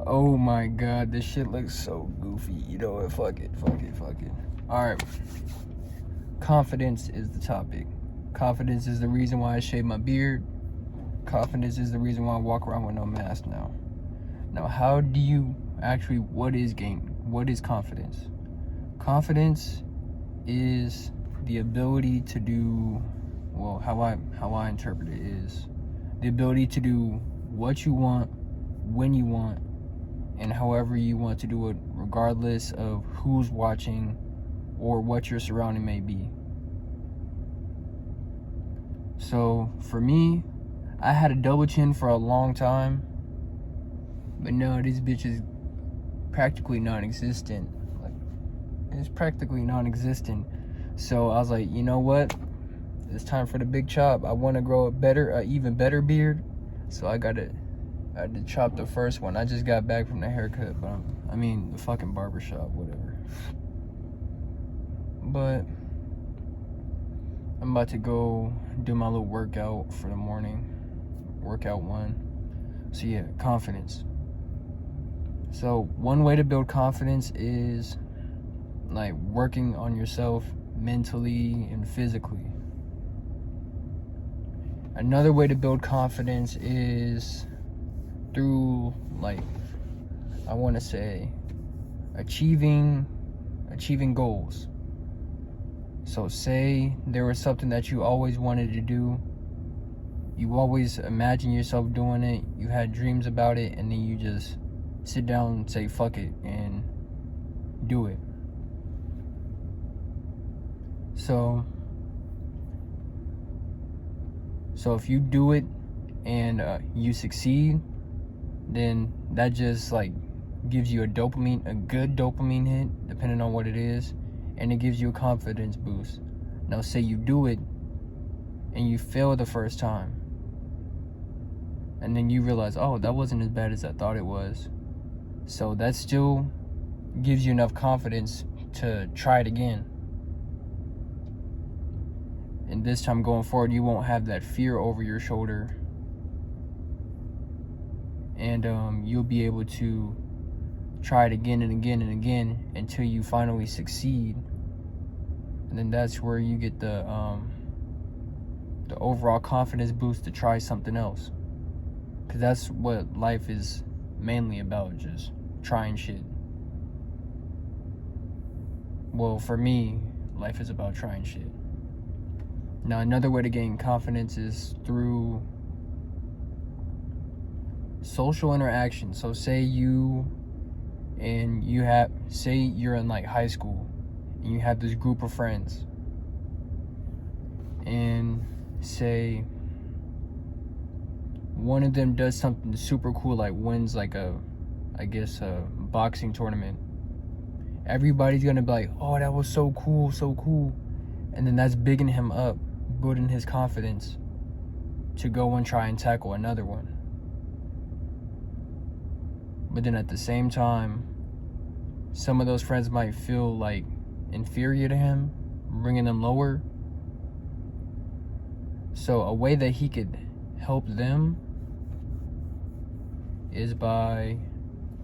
Oh my god, this shit looks so goofy. You know what? Fuck it. Alright. Confidence is the topic. Confidence is the reason why I shave my beard. Confidence is the reason why I walk around with no mask now. Now, how do you actually, what is confidence? Confidence is the ability to do, well, how I interpret it is the ability to do what you want, when you want, and however you want to do it, regardless of who's watching or what your surrounding may be. So for me, I had a double chin for a long time, but no, this bitch is practically non-existent. Like, it's practically non-existent. So I was like, you know what? It's time for the big chop. I want to grow a even better beard. So I had to chop the first one. I just got back from the haircut, but the fucking barbershop, whatever. But I'm about to go do my little workout for the morning. Workout 1. So yeah, confidence. So one way to build confidence is like working on yourself mentally and physically. Another way to build confidence is through, like, I want to say, achieving goals. So say there was something that you always wanted to do. You always imagine yourself doing it. You had dreams about it, and then you just sit down and say, fuck it, and do it. So if you do it and you succeed, then that just like gives you a good dopamine hit, depending on what it is, and it gives you a confidence boost. Now say you do it and you fail the first time, and then you realize, oh, that wasn't as bad as I thought it was. So that still gives you enough confidence to try it again. And this time going forward, you won't have that fear over your shoulder. And you'll be able to try it again and again and again until you finally succeed. And then that's where you get the overall confidence boost to try something else. Because that's what life is mainly about, just trying shit. Well, for me, life is about trying shit. Now, another way to gain confidence is through social interaction. So say you're in like high school and you have this group of friends, and say one of them does something super cool, like wins like a boxing tournament. Everybody's gonna be like, oh, that was so cool. And then that's bigging him up, building his confidence to go and try and tackle another one. But then at the same time, some of those friends might feel like inferior to him, bringing them lower. So a way that he could help them is by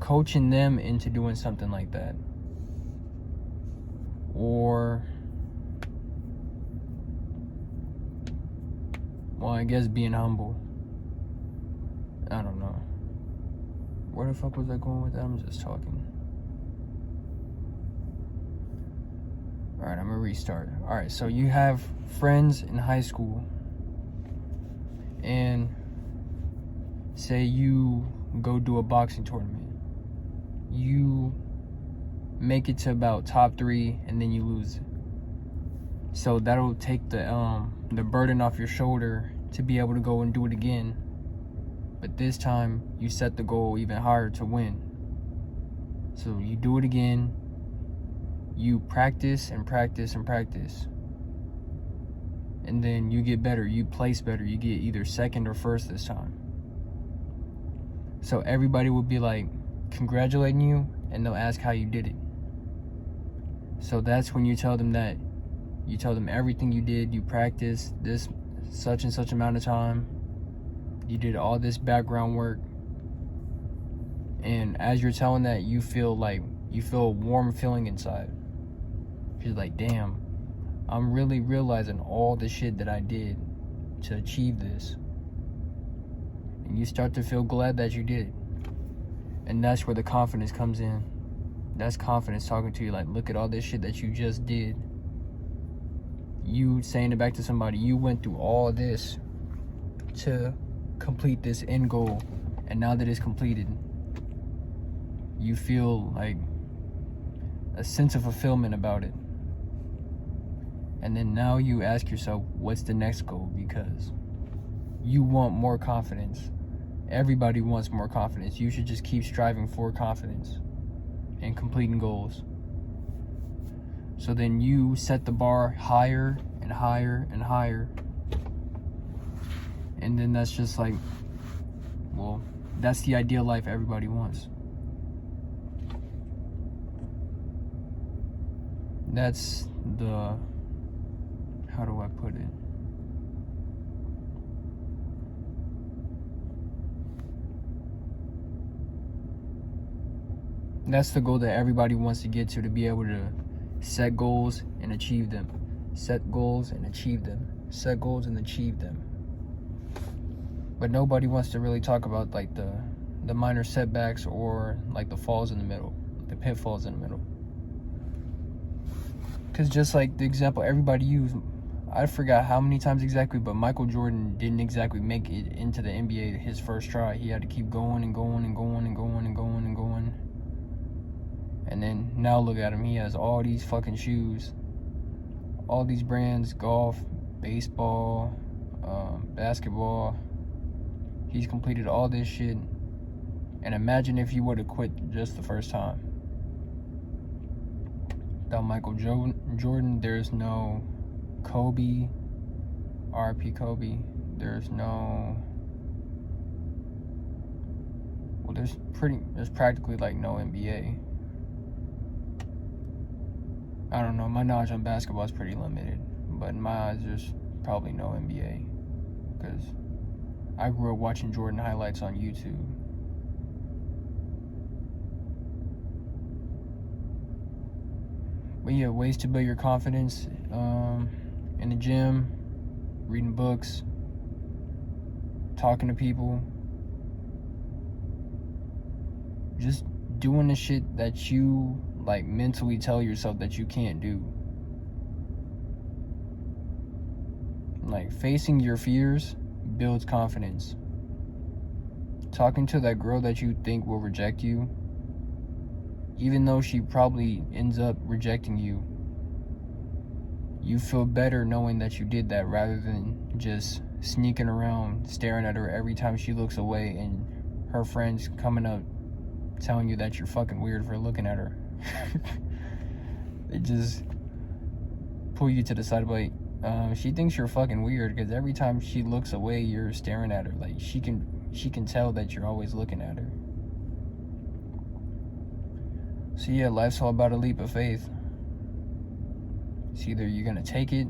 coaching them into doing something like that. Or, well, I guess being humble. I don't know. Where the fuck was I going with that? I'm just talking. Alright, I'm gonna restart. Alright, so you have friends in high school, and say you go do a boxing tournament. You make it to about top 3, and then you lose. So that'll take the burden off your shoulder to be able to go and do it again. But this time you set the goal even higher to win. So you do it again. You practice and practice and practice. And then you get better. You place better. You get either second or first this time. So everybody will be like congratulating you, and they'll ask how you did it. So that's when you tell them everything you did. You practiced this such and such amount of time. You did all this background work, And as you're telling that, you feel a warm feeling inside. You're like, damn, I'm really realizing all the shit that I did to achieve this. And you start to feel glad that you did it. And that's where the confidence comes in. That's confidence talking to you like, look at all this shit that you just did. You saying it back to somebody, you went through all this to complete this end goal. And now that it's completed, you feel like a sense of fulfillment about it. And then now you ask yourself, what's the next goal? Because you want more confidence. Everybody wants more confidence. You should just keep striving for confidence and completing goals. So then you set the bar higher and higher and higher. And then that's just like, well, that's the ideal life everybody wants. That's the, how do I put it? That's the goal that everybody wants to get to be able to set goals and achieve them. Set goals and achieve them. Set goals and achieve them. But nobody wants to really talk about like the minor setbacks or like the falls in the middle, the pitfalls in the middle. Because just like the example everybody used, I forgot how many times exactly, but Michael Jordan didn't exactly make it into the NBA his first try. He had to keep going and going and going and going and going and going. And then now look at him. He has all these fucking shoes, all these brands, golf, baseball, basketball. He's completed all this shit. And imagine if he would have quit just the first time. Without Michael Jordan, there's no Kobe, R.I.P. Kobe. There's practically like no NBA. I don't know, my knowledge on basketball is pretty limited, but in my eyes, there's probably no NBA, because I grew up watching Jordan highlights on YouTube. But yeah, ways to build your confidence, in the gym, reading books, talking to people, just doing the shit that you like mentally tell yourself that you can't do. Like facing your fears builds confidence. Talking to that girl that you think will reject you, even though she probably ends up rejecting you, you feel better knowing that you did that rather than just sneaking around staring at her every time she looks away and her friends coming up telling you that you're fucking weird for looking at her. They just pull you to the side, like, she thinks you're fucking weird because every time she looks away, you're staring at her. Like, she can tell that you're always looking at her. So yeah, life's all about a leap of faith. It's either you're gonna take it,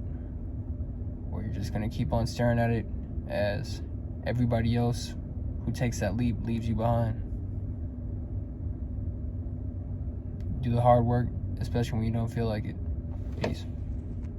or you're just gonna keep on staring at it as everybody else who takes that leap leaves you behind. Do the hard work, especially when you don't feel like it. Peace.